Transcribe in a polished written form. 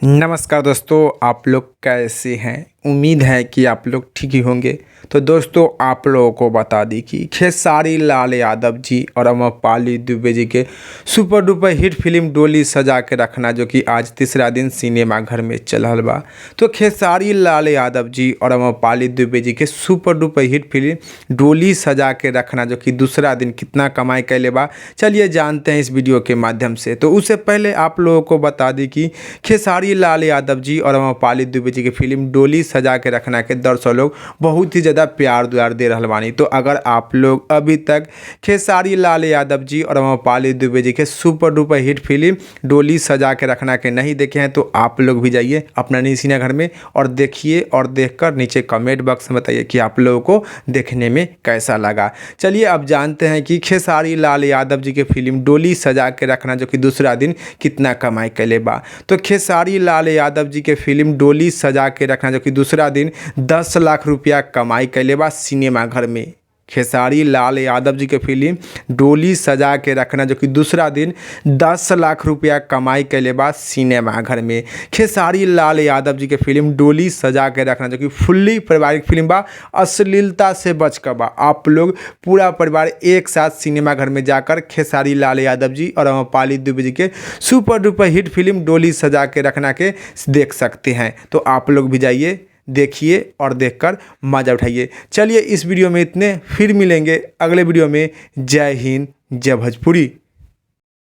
नमस्कार दोस्तों, आप लोग कैसे हैं। उम्मीद है कि आप लोग ठीक ही होंगे। तो दोस्तों, आप लोगों को बता दी कि खेसारी लाल यादव जी और अमरपाली दुबे जी के सुपर डुपर हिट फिल्म डोली सजा के रखना, जो कि आज तीसरा दिन सिनेमा घर में चल रहा बा। तो खेसारी लाल यादव जी और अमरपाली दुबे जी के सुपर डुपर हिट फिल्म डोली सजा के रखना, जो कि दूसरा दिन कितना कमाई कैले बा, चलिए जानते हैं इस वीडियो के माध्यम से। तो उससे पहले आप लोगों को बता दी कि खेसारी लाल यादव जी और अमरपाली दुबे जी की फिल्म डोली सजा के रखना के दर्शक लोग बहुत ही ज़्यादा प्यार दुलार दे रहा बानी। तो अगर आप लोग अभी तक खेसारी लाल यादव जी और अमरपाली दुबे जी के सुपर डुपर हिट फिल्म डोली सजा के रखना के नहीं देखे हैं, तो आप लोग भी जाइए अपना निजी सिनेमा घर में और देखिए, और देखकर नीचे कमेंट बॉक्स में बताइए कि आप लोगों को देखने में कैसा लगा। चलिए अब जानते हैं कि खेसारी लाल यादव जी के फिल्म डोली सजा के रखना, जो कि दूसरा दिन कितना कमाई कैले बा। तो खेसारी लाल यादव जी के फिल्म डोली सजा के रखना, जो कि दूसरा दिन 10 लाख रुपया कमाई कैले बा सिनेमा घर में। खेसारी लाल यादव जी के फिल्म डोली सजा के रखना, जो कि दूसरा दिन 10 लाख रुपया कमाई कैले बा सिनेमा घर में। खेसारी लाल यादव जी के फिल्म डोली सजा के रखना, जो कि फुल्ली पारिवारिक फिल्म बा, अश्लीलता से बच कर बा। आप लोग पूरा परिवार एक साथ सिनेमा घर में जाकर खेसारी लाल यादव जी और अमरपाली दुबे जी के सुपर डुपर हिट फिल्म डोली सजा के रखना के देख सकते हैं। तो आप लोग भी जाइए, देखिए और देखकर मजा उठाइए। चलिए इस वीडियो में इतने, फिर मिलेंगे अगले वीडियो में। जय हिंद, जय भोजपुरी।